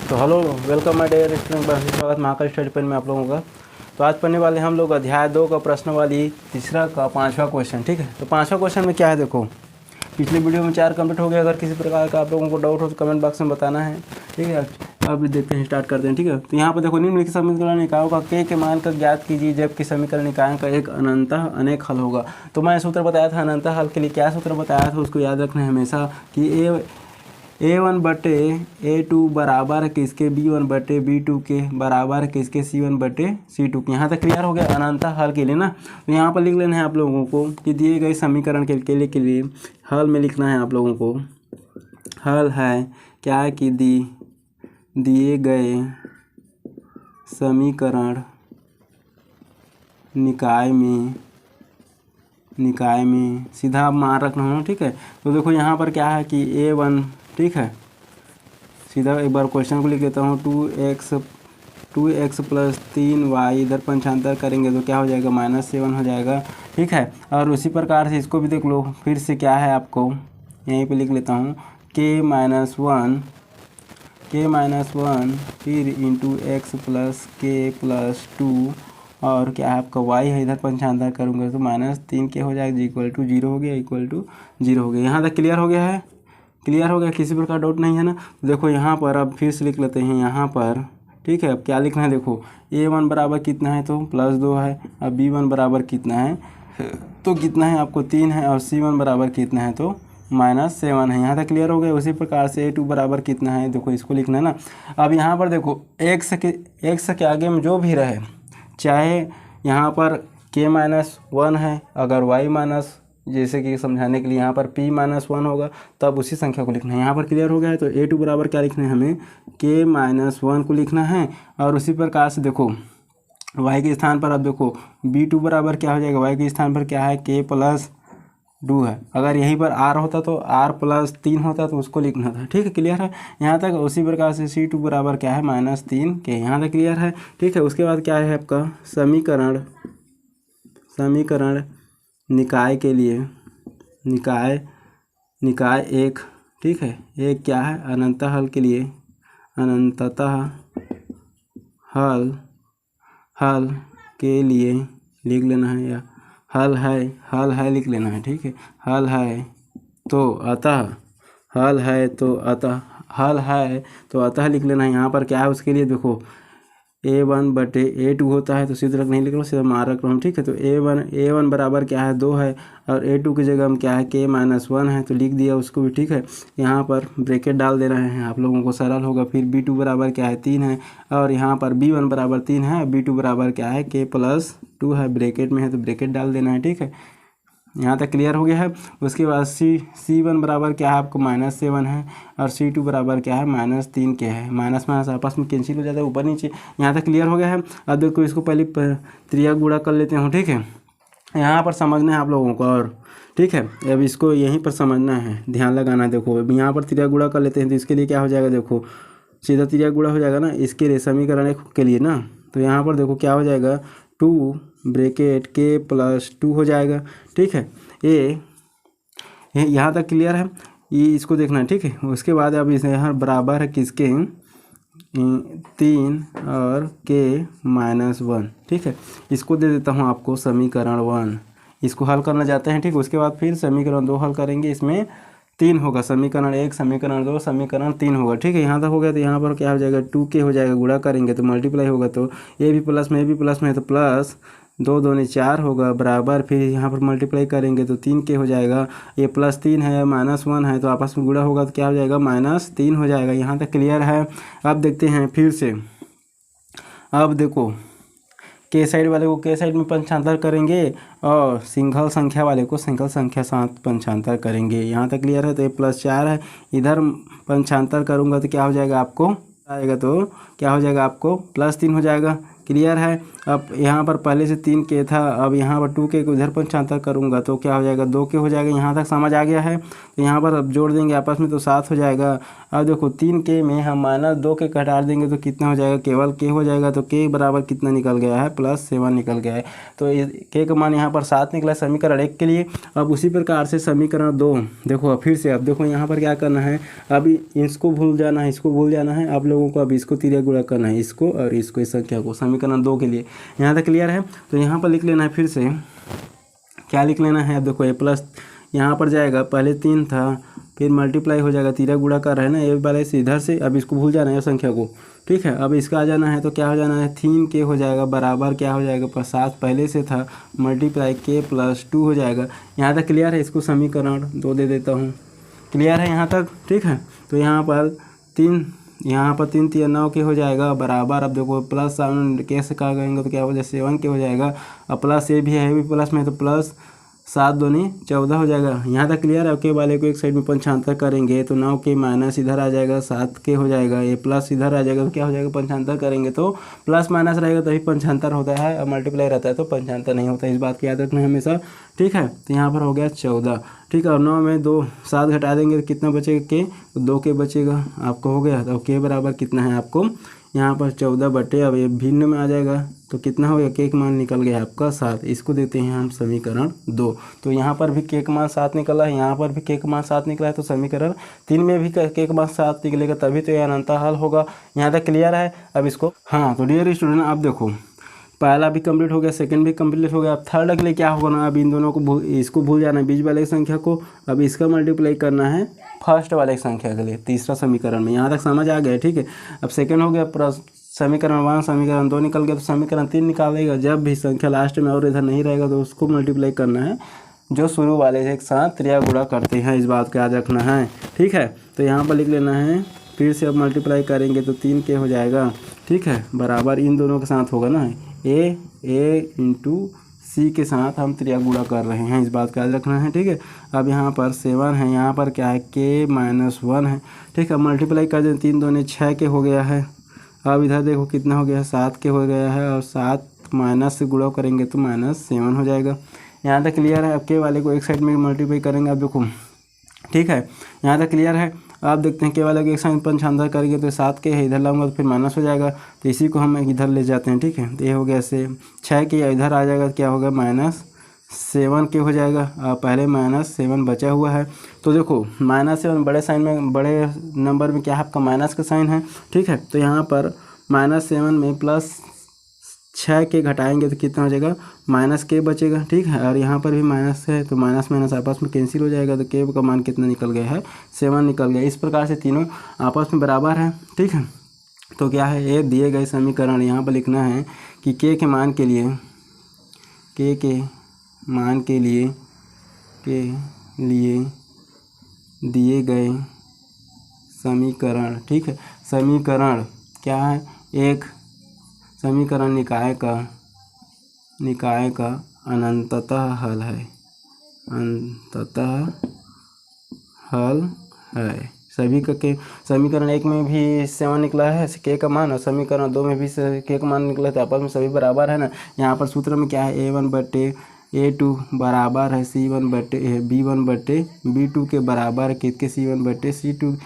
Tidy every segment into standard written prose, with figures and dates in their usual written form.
तो hello, welcome my dear student. स्वागत Mahakal study pen में आप लोगों का। तो आज पढ़ने वाले हम लोग अध्याय 2 का प्रश्नावली तीसरा का 5वां क्वेश्चन। ठीक है, तो 5वां क्वेश्चन में क्या है देखो, पिछले वीडियो में 4 कंप्लीट हो गया। अगर किसी प्रकार का आप लोगों को डाउट हो तो कमेंट बॉक्स में बताना है। ठीक है, अब देखते हैं, स्टार्ट करते हैं। ठीक है, तो यहाँ पर देखो, निम्नलिखित समीकरण निकायों का के मान का ज्ञात कीजिए जबकि समीकरण निकायों का एक अनंतः अनेक हल होगा। तो मैं सूत्र बताया था अनंतः हल के लिए, क्या सूत्र बताया था उसको याद रखना है हमेशा कि A1 बटे A2 बराबर किसके B1 बटे B2 के बराबर किसके C1 बटे C2 के। यहाँ तक क्लियर हो गया अनंतः हल के लिए ना। तो यहाँ पर लिख लेना है आप लोगों को कि दिए गए समीकरण के लिए हल में लिखना है आप लोगों को। हल है क्या है कि दिए गए समीकरण निकाय में सीधा मान रखना हो। ठीक है, तो देखो यहाँ पर क्या है कि A1, ठीक है, सीधा एक बार क्वेश्चन को लिख देता हूँ। 2x प्लस 3y इधर पंचांतर करेंगे तो क्या हो जाएगा, -7 हो जाएगा। ठीक है, और उसी प्रकार से इसको भी देख लो, फिर से क्या है आपको यहीं पे लिख लेता हूँ k माइनस वन फिर इंटू एक्स प्लस के प्लस 2 और क्या है आपका y है, इधर पंचांतर करूँगा तो -3k हो जाएगा, इक्वल टू 0 हो गया, इक्वल टू 0 हो गया। यहाँ तक क्लियर हो गया है? क्लियर हो गया, किसी प्रकार डाउट नहीं है ना। देखो यहाँ पर अब फिर से लिख लेते हैं यहाँ पर। ठीक है, अब क्या लिखना है देखो, A1 बराबर कितना है तो +2 है। अब B1 बराबर कितना है तो कितना है आपको 3 है, और C1 बराबर कितना है तो -7 है। यहाँ तक क्लियर हो गया। उसी प्रकार से A2 बराबर कितना है देखो, इसको लिखना है ना। अब यहाँ पर देखो x के आगे में जो भी रहे, चाहे यहाँ पर k-1 है, अगर y- जैसे कि समझाने के लिए यहाँ पर p-1 होगा, तब उसी संख्या को लिखना है। यहाँ पर क्लियर हो गया है। तो A2 बराबर क्या लिखना है हमें, k-1 को लिखना है। और उसी प्रकार से देखो y के स्थान पर अब देखो B2 बराबर क्या हो जाएगा, y के स्थान पर क्या है k+2 है। अगर यहीं पर r होता तो r+3 होता तो उसको लिखना था। ठीक है, क्लियर है यहाँ तक। उसी प्रकार से C2 बराबर क्या है -3k। यहाँ तक क्लियर है। ठीक है, उसके बाद क्या है आपका समीकरण निकाय के लिए निकाय एक। ठीक है, एक क्या है अनंतः हल के लिए, अनंततः हल के लिए लिख लेना है, या हल है लिख लेना है। ठीक है, हल है तो अतः लिख लेना है। यहाँ पर क्या है उसके लिए देखो, A1 बटे A2 होता है तो सीधे रख नहीं लिख रहा हूँ, सीधा मार रख रहा हूँ। ठीक है, तो A1 बराबर क्या है 2 है, और A2 की जगह हम क्या है k-1 है तो लिख दिया उसको भी। ठीक है, यहाँ पर ब्रैकेट डाल दे रहे हैं आप लोगों को, सरल होगा। फिर B2 बराबर क्या है 3 है, और यहाँ पर B1 बराबर 3 है, B2 बराबर क्या है k+2 है, ब्रैकेट में है तो ब्रैकेट डाल देना है। ठीक है, यहाँ तक क्लियर हो गया है। उसके बाद C1 बराबर क्या है आपको -7 है, और C2 बराबर क्या है -3k है। माइनस आपस में कैंसिल हो जाता है ऊपर नीचे। यहाँ तक क्लियर हो गया है। अब देखो इसको पहले त्रिया गुणा कर लेते हो। ठीक है, यहाँ पर समझना है आप लोगों को, और ठीक है अब इसको यहीं पर समझना है, ध्यान लगाना। देखो अब यहाँ पर त्रिया गुणा कर लेते हैं तो इसके लिए क्या हो जाएगा, देखो सीधा त्रिया गुणा हो जाएगा ना इसके लिए, समीकरण एक के लिए ना। तो यहाँ पर देखो क्या हो जाएगा, 2 ब्रैकेट k+2 हो जाएगा। ठीक है, ये यहाँ तक क्लियर है, ये इसको देखना है। ठीक है, उसके बाद अब इस यहाँ बराबर है किसके, 3 और k-1। ठीक है, इसको दे देता हूँ आपको समीकरण 1। इसको हल करना चाहते हैं। ठीक, उसके बाद फिर समीकरण 2 हल करेंगे, इसमें 3 होगा, समीकरण 1, समीकरण 2, समीकरण 3 होगा। ठीक है, यहाँ तक हो गया। तो यहाँ पर क्या हो जाएगा, 2k हो जाएगा, गुणा करेंगे तो मल्टीप्लाई होगा, तो ए भी प्लस में है तो प्लस 2 दूनी 4 होगा, बराबर फिर यहाँ पर मल्टीप्लाई करेंगे तो 3k हो जाएगा। ये +3 है, -1 है तो आपस में गुणा होगा तो क्या हो जाएगा, -3 हो जाएगा। यहाँ तक क्लियर है। अब देखते हैं फिर से, अब देखो के साइड वाले को के साइड में पंचांतर करेंगे, और सिंगल संख्या वाले को सिंगल संख्या साथ पंचांतर करेंगे। यहाँ तक क्लियर है। तो ये +4 है, इधर पंचांतर करूँगा तो क्या हो जाएगा आपको, आएगा तो क्या हो जाएगा आपको +3 हो जाएगा। क्लियर है। अब यहाँ पर पहले से 3k था, अब यहाँ पर 2k को इधर पंचांतर करूँगा तो क्या हो जाएगा 2k हो जाएगा। यहाँ तक समझ आ गया है। तो यहाँ पर अब जोड़ देंगे आपस में तो 7 हो जाएगा। अब देखो 3k में हम -2k घटा देंगे तो कितना हो जाएगा, केवल k हो जाएगा। तो k बराबर कितना निकल गया है, +7 निकल गया है। तो k का मान यहाँ पर 7 निकला समीकरण 1 के लिए। अब उसी प्रकार से समीकरण 2 देखो फिर से, अब देखो यहाँ पर क्या करना है, अभी इसको भूल जाना है, इसको भूल जाना है आप लोगों को। अब इसको तिर्या गुणा करना है, इसको और इसको, इस संख्या को, समीकरण 2 के लिए। यहाँ तक क्लियर है। तो यहाँ पर लिख लेना है, फिर से क्या लिख लेना है, अब देखो a+ यहाँ पर जाएगा, पहले 3 था फिर मल्टीप्लाई हो जाएगा, तिर्या गुणा कर रहे हैं ना ए वाले से इधर से। अब इसको भूल जाना है संख्या को, ठीक है। अब इसका आ जाना है तो क्या हो जाना है, 3k हो जाएगा बराबर क्या हो जाएगा, 7 पहले से था मल्टीप्लाई k + 2 हो जाएगा। यहाँ तक क्लियर है। इसको समीकरण 2 दे देता हूँ। क्लियर है यहाँ तक, ठीक है। तो यहाँ पर 3 3 9k हो जाएगा बराबर, अब देखो प्लस कैसे कहा करेंगे तो क्या हो जाएगा 7k हो जाएगा। अब प्लस ये भी है, भी प्लस में, तो +7 दूनी 14 हो जाएगा। यहाँ तक क्लियर है। के वाले को एक साइड में पंचांतर करेंगे तो 9k माइनस इधर आ जाएगा, 7k हो जाएगा, ये प्लस इधर आ जाएगा तो क्या हो जाएगा, पंचांतर करेंगे तो प्लस माइनस रहेगा तभी पंचांतर होता है, और मल्टीप्लाई रहता है तो पंचांतर नहीं होता है। इस बात को याद रखना है हमेशा, ठीक है। तो यहाँ पर हो गया 14, ठीक है। और 9 में 7 घटा देंगे तो कितना बचेगा, k, तो 2k बचेगा आपको, हो गया। तो k बराबर कितना है आपको यहाँ पर 14 बटे, अब ये भिन्न में आ जाएगा तो कितना हो गया, k का मान निकल गया आपका 7। इसको देते हैं हम समीकरण 2। तो यहाँ पर भी k का मान 7 निकला है, यहाँ पर भी k का मान 7 निकला है। तो समीकरण 3 में भी k का मान 7 निकलेगा, तभी तो यह अनंत हल होगा। यहाँ तक क्लियर है। अब इसको, हाँ तो डियर स्टूडेंट आप देखो, पहला भी कंप्लीट हो गया, सेकंड भी कंप्लीट हो गया। अब थर्ड के लिए क्या होगा ना, अब इन दोनों को इसको भूल जाना है, बीच वाले संख्या को। अब इसका मल्टीप्लाई करना है फर्स्ट वाले संख्या के लिए, तीसरा समीकरण में। यहाँ तक समझ आ गया, ठीक है। अब सेकंड हो गया, समीकरण 1 समीकरण 2 निकल गया, तो समीकरण 3 निकालेगा। जब भी संख्या लास्ट में और इधर नहीं रहेगा तो उसको मल्टीप्लाई करना है, जो शुरू वाले से एक साथ त्रिया गुणा करते हैं। इस बात का याद रखना है, ठीक है। तो यहाँ पर लिख लेना है, फिर से अब मल्टीप्लाई करेंगे तो 3k हो जाएगा, ठीक है, बराबर इन दोनों के साथ होगा ना, a × c के साथ हम त्रिया गुणा कर रहे हैं। इस बात का याद रखना है, ठीक है। अब यहाँ पर 7 है, यहाँ पर क्या है, k - 1 है, ठीक है। मल्टीप्लाई कर दें, 3 दूनी 6k हो गया है। अब इधर देखो कितना हो गया है, 7k हो गया है, और 7 माइनस से गुणा करेंगे तो -7 हो जाएगा। यहाँ तक क्लियर है। अब के वाले को एक साइड में मल्टीप्लाई करेंगे, अब देखो, ठीक है। यहाँ तक क्लियर है। आप देखते हैं के वाले को एक साइड पंचांतर करेंगे तो 7k है, इधर लाऊंगा तो फिर माइनस हो जाएगा, तो इसी को हम इधर ले जाते हैं, ठीक है। तो ये हो गया से 6k इधर आ जाएगा, क्या होगा, -7k हो जाएगा। पहले -7 बचा हुआ है, तो देखो -7 बड़े साइन में, बड़े नंबर में क्या है आपका माइनस का साइन है, ठीक है। तो यहाँ पर -7 में +6k घटाएंगे तो कितना हो जाएगा, -k बचेगा, ठीक है। और यहाँ पर भी माइनस है तो माइनस माइनस आपस में कैंसिल हो जाएगा, तो k का मान कितना निकल गया है, 7 निकल गया। इस प्रकार से तीनों आपस में बराबर है, ठीक है। तो क्या है, ये दिए गए समीकरण यहाँ पर लिखना है कि k के मान के लिए दिए गए समीकरण, ठीक है, समीकरण क्या है, एक समीकरण निकाय का अनंततः हल है, सभी का के समीकरण 1 में भी 7 निकला है k का मान, और समीकरण 2 में भी k का मान निकला है, तो आपस में सभी बराबर है ना। यहाँ पर सूत्र में क्या है, a1 बटे a2 बराबर है c1 बटे b1 बटे b2 के बराबर है किसके, c1 बटे c2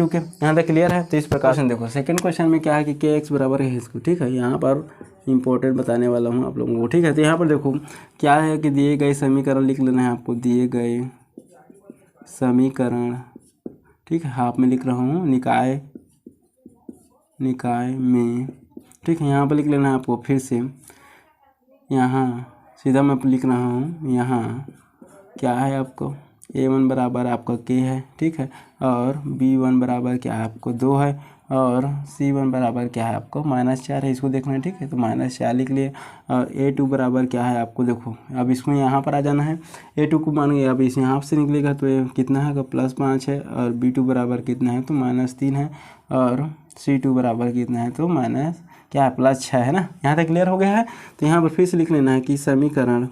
के। यहाँ तक क्लियर है। तो इस प्रकार से देखो सेकंड क्वेश्चन में क्या है कि kx बराबर है इसको, ठीक है। यहाँ पर इंपॉर्टेंट बताने वाला हूँ आप लोगों को, ठीक है। तो यहाँ पर देखो क्या है कि दिए गए समीकरण लिख लेना है आपको, दिए गए समीकरण, ठीक है, हाफ में लिख रहा हूँ, निकाय में, ठीक है। यहाँ पर लिख लेना है आपको, फिर से यहाँ सीधा मैं लिख रहा हूँ, यहाँ क्या है आपको, a1 बराबर आपका k है, ठीक है, और b1 बराबर क्या है आपको 2 है, और c1 बराबर क्या है आपको -4 है, इसको देखना है, ठीक है। तो -4 लिख लिए, और a2 बराबर क्या है आपको, देखो अब इसको यहाँ पर आ जाना है, a2 को मान गए, अब इस यहाँ से निकलेगा तो ये कितना है, +5 है, और b2 बराबर कितना है तो -3 है, और c2 बराबर कितना है तो क्या है +6 है ना। यहाँ तक क्लियर हो गया है। तो यहाँ पर फिर से लिख लेना है कि समीकरण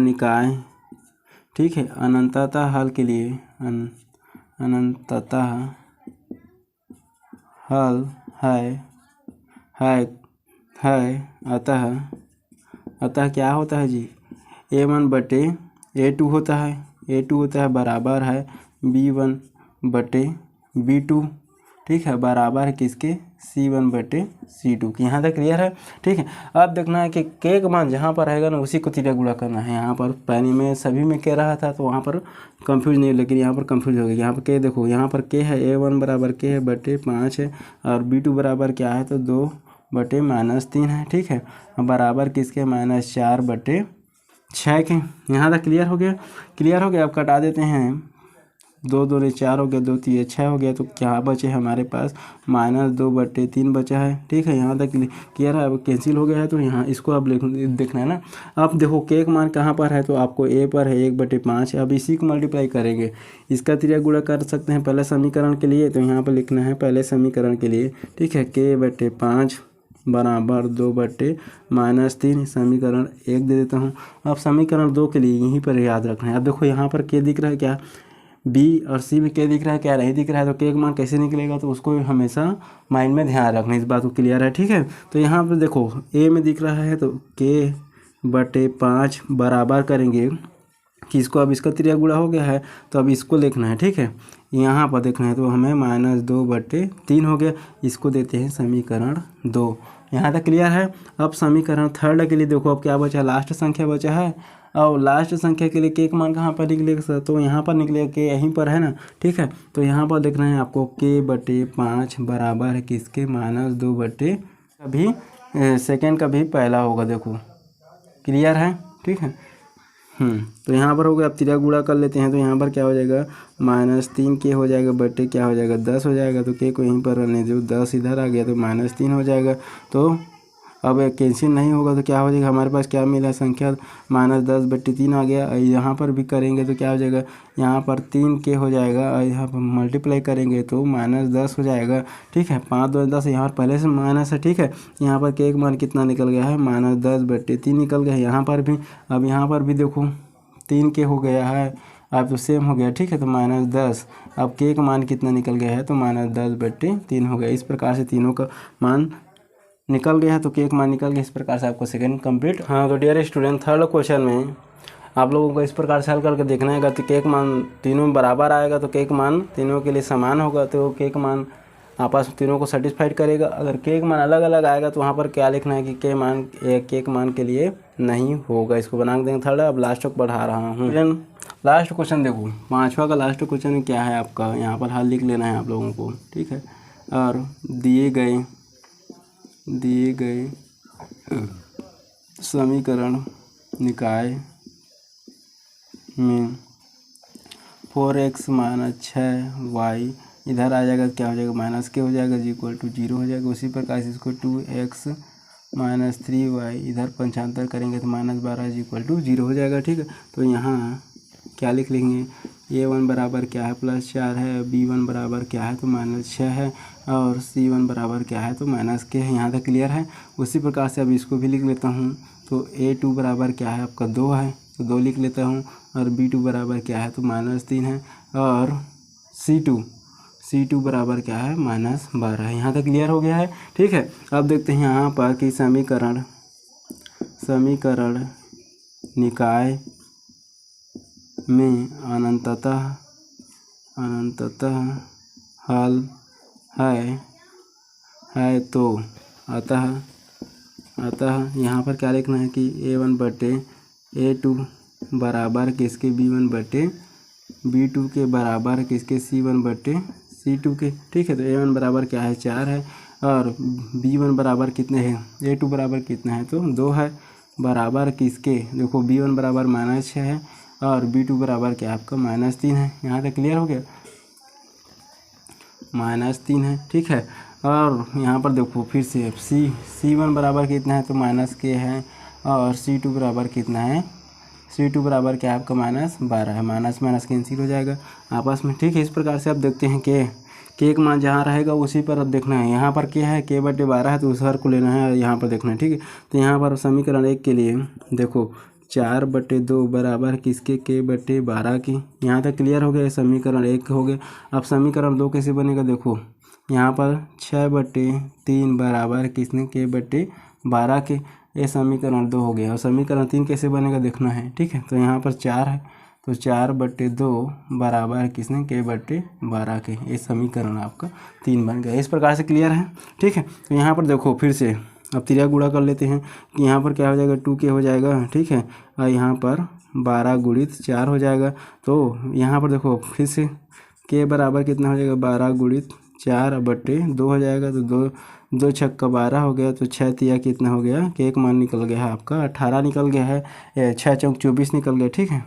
निकाय, ठीक है, अनंततः हल के लिए अनंततः हल है है अतः क्या होता है जी, A1 बटे A2 होता है, A2 होता है बराबर है B1 बटे B2, ठीक है, बराबर है किसके, C1 बटे C2 की। यहाँ तक क्लियर है, ठीक है। अब देखना है कि के का मान जहाँ पर रहेगा ना उसी को तिरिया गुणा करना है। यहाँ पर पहले में सभी में के रहा था तो वहाँ पर कंफ्यूज नहीं, लेकिन यहाँ पर कंफ्यूज हो गया। यहाँ पर के देखो, यहाँ पर के है, A1 बराबर के है बटे 5 है, और B2 बराबर क्या है तो 2 बटे -3 है, ठीक है, बराबर किसके, -4 बटे 6 के। यहाँ तक क्लियर हो गया, क्लियर हो गया। अब कटा देते हैं, 2 2 4 हो गया, 2 3 6 हो गया, तो क्या बचे हमारे पास -2 बटे 3 बचा है, ठीक है। यहाँ तक क्लियर है। अब कैंसिल हो गया है तो यहाँ इसको अब देखना है ना। अब देखो के का मान कहाँ पर है तो आपको ए पर है 1 बटे 5 है। अब इसी को मल्टीप्लाई करेंगे, इसका तिरिया गुणा कर सकते हैं पहले समीकरण के लिए, तो यहाँ पर लिखना है पहले समीकरण के लिए, ठीक है, के बटे 5 बराबर 2 बटे -3, समीकरण 1 दे देता हूँ। अब समीकरण 2 के लिए यहीं पर याद रखना है। अब देखो यहाँ पर के दिख रहा है क्या, बी और सी में क्या दिख रहा है, क्या नहीं दिख रहा है, तो के का मान कैसे निकलेगा, तो उसको हमेशा माइंड में ध्यान रखना, इस बात को क्लियर है, ठीक है। तो यहाँ पर देखो ए में दिख रहा है तो के बटे 5 बराबर करेंगे कि इसको, अब इसका तिरिया गुणा हो गया है तो अब इसको देखना है, ठीक है। यहाँ पर देखना है तो हमें -2 बटे 3 हो गया, इसको देते हैं समीकरण 2। यहाँ तक क्लियर है। अब समीकरण थर्ड के लिए देखो, अब क्या बचा, लास्ट संख्या बचा है, और लास्ट संख्या के लिए के का मान कहाँ पर निकलेगा सर, तो यहाँ पर निकलेगा, के यहीं पर है ना, ठीक है। तो यहाँ पर देखना है आपको के बटे 5 बराबर है किसके, -2 बटे, अभी सेकेंड का भी पहला होगा, देखो क्लियर है, ठीक है। तो यहाँ पर हो गया। अब तिरिया गुणा कर लेते हैं तो यहाँ पर क्या हो जाएगा, -3 के हो जाएगा बटे क्या हो जाएगा 10 हो जाएगा, तो के को यहीं पर रहने दो, 10 इधर आ गया तो -3 हो जाएगा। तो अब कैंसिल नहीं होगा तो क्या हो जाएगा, हमारे पास क्या मिला संख्या, -10 बटे 3 आ गया। यहाँ पर भी करेंगे तो क्या हो जाएगा, यहाँ पर 3 के हो जाएगा, और यहाँ पर मल्टीप्लाई करेंगे तो -10 हो जाएगा, ठीक है। 5 2 10, यहाँ पर पहले से माइनस है, ठीक है। यहाँ पर के का मान कितना निकल गया है, -10 बटे 3 निकल गया है यहाँ पर भी। अब यहाँ पर भी देखो 3 के हो गया है, अब तो सेम हो गया, ठीक है, तो -10। अब के का मान कितना निकल गया है तो -10 बटे 3 हो गया। इस प्रकार से तीनों का मान निकल गया है, तो के का मान निकल गया। इस प्रकार से आपको सेकंड कंप्लीट। हाँ तो डियर स्टूडेंट, थर्ड क्वेश्चन में आप लोगों को इस प्रकार से हल करके देखना है कि के का मान तीनों में बराबर आएगा तो के का मान तीनों के लिए समान होगा, तो के का मान आपस में तीनों को सेटिस्फाइड करेगा। अगर के का मान अलग अलग आएगा तो वहाँ पर क्या लिखना है कि के का मान के लिए नहीं होगा। इसको बना देंगे थर्ड। अब लास्ट तक बढ़ा रहा हूँ। लास्ट क्वेश्चन देखो, 5वां का लास्ट क्वेश्चन क्या है आपका, यहाँ पर हल लिख लेना है आप लोगों को, ठीक है। और दिए गए समीकरण निकाय में 4x - 6y इधर आ जाएगा, क्या हो जाएगा, माइनस के हो जाएगा, =0 हो जाएगा। उसी प्रकार से इसको 2x - 3y इधर पंचांतर करेंगे तो -12 0 हो जाएगा, ठीक है। तो यहाँ क्या लिख लेंगे, a1 बराबर क्या है +4 है, b1 बराबर क्या है तो -6 है, और c1 बराबर क्या है तो -k है। यहाँ तक क्लियर है। उसी प्रकार से अब इसको भी लिख लेता हूँ, तो a2 बराबर क्या है आपका 2 है, तो 2 लिख लेता हूँ, और b2 बराबर क्या है तो -3 है, और c2 बराबर क्या है -12 है। यहाँ तक क्लियर हो गया है, ठीक है। अब देखते हैं यहाँ पर कि समीकरण निकाय में अनंततः हल है तो अतः यहाँ पर क्या लिखना है कि a1 बटे a2 बराबर किसके, b1 बटे b2 के बराबर किसके, c1 बटे c2 के, ठीक है। तो a1 बराबर क्या है 4 है, और b1 बराबर कितने हैं, a2 बराबर कितना है तो 2 है, बराबर किसके, देखो b1 बराबर -6 है, और b2 बराबर क्या आपका -3 है। यहाँ तक क्लियर हो गया, -3 है, ठीक है। और यहाँ पर देखो फिर से c1 बराबर कितना है तो -k है, और c2 बराबर कितना है, c2 बराबर क्या आपका -12 है, माइनस कैंसिल हो जाएगा आपस में, ठीक है। इस प्रकार से आप देखते हैं के का मान जहाँ रहेगा उसी पर अब देखना है। यहाँ पर क्या है, k/12 है तो उस हर को लेना है, और यहाँ पर देखना है, ठीक है। तो यहाँ पर समीकरण 1 के लिए देखो 4/2 बराबर किसके, k/12 की। यहाँ तक क्लियर हो गया, समीकरण 1 हो गया। अब समीकरण 2 कैसे बनेगा, देखो यहाँ पर 6/3 बराबर किसने, k/12 12 के, ये समीकरण 2 हो गया। और समीकरण 3 कैसे बनेगा देखना है, ठीक है। तो यहाँ पर 4 है, तो 4/2 बराबर किसने k/12 के, ये समीकरण आपका 3 बन गया। इस प्रकार से क्लियर है, ठीक है। तो यहाँ पर देखो फिर से अब त्रिया गुणा कर लेते हैं कि यहाँ पर क्या हो जाएगा 2k हो जाएगा, ठीक है। और यहाँ पर 12 गुणित 4 हो जाएगा। तो यहाँ पर देखो फिर से k बराबर कितना हो जाएगा 12 गुणित 4/2 हो जाएगा। तो 2 छक्का 12 हो गया, तो 6 तिया कितना हो गया, के एक मान निकल गया है आपका 18 निकल गया है, 6 चौक 24 निकल गया, ठीक है।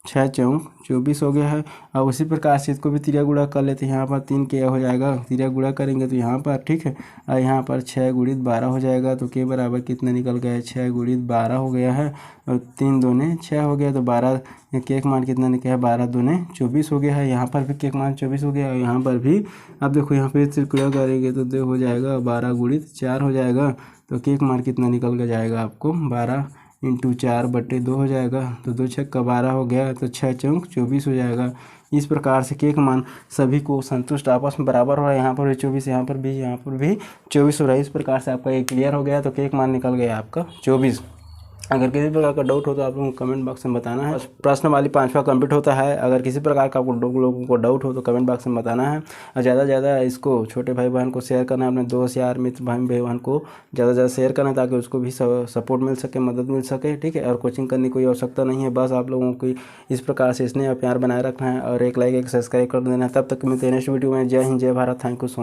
6 चौक 24 हो गया है। और उसी प्रकार से इसको भी तिरिया गुणा कर लेते हैं। यहाँ पर 3 के हो जाएगा, तिरिया गुणा करेंगे तो यहाँ पर, ठीक है। और यहाँ पर 6 गुणित 12 हो जाएगा। तो के बराबर कितना निकल गया है, 6 गुणित 12 हो गया है। और 3 दूने 6 हो गया, तो 12 के एक मान कितना निकला है, 12 दूने 24 हो गया है। यहाँ पर भी के एक मान 24 हो गया है। यहाँ पर भी अब देखो यहाँ पे त्रिकुड़ा करेंगे तो दो हो जाएगा 12 गुणित 4 हो जाएगा। तो के एक मान कितना निकल के जाएगा आपको 12 × 4/2 हो जाएगा। तो 2 छक्का 12 हो गया, तो 6 चौक 24 हो जाएगा। इस प्रकार से के एक मान सभी को संतुष्ट आपस में बराबर हो रहा है। यहाँ पर भी 24, यहाँ पर भी 24 हो रहा है। इस प्रकार से आपका ये क्लियर हो गया। तो के एक मान निकल गया आपका 24। अगर किसी प्रकार का डाउट हो तो आप लोगों को कमेंट बॉक्स में बताना है। प्रश्न वाली 5वां कंप्लीट होता है। अगर किसी प्रकार का लोगों को डाउट हो तो कमेंट बॉक्स में बताना है। और ज़्यादा से ज़्यादा इसको छोटे भाई बहन को शेयर करना है, अपने दोस्त यार मित्र भाई बहन को ज़्यादा से ज़्यादा शेयर करना है, ताकि उसको भी सपोर्ट मिल सके, मदद मिल सके, ठीक है। और कोचिंग करने की कोई आवश्यकता नहीं है, बस आप लोगों को इस प्रकार से स्नेह और प्यार बनाए रखना है और एक लाइक एक सब्सक्राइब कर देना है। तब तक मिलते हैं नेक्स्ट वीडियो में। जय हिंद, जय Bharat, thank you so much.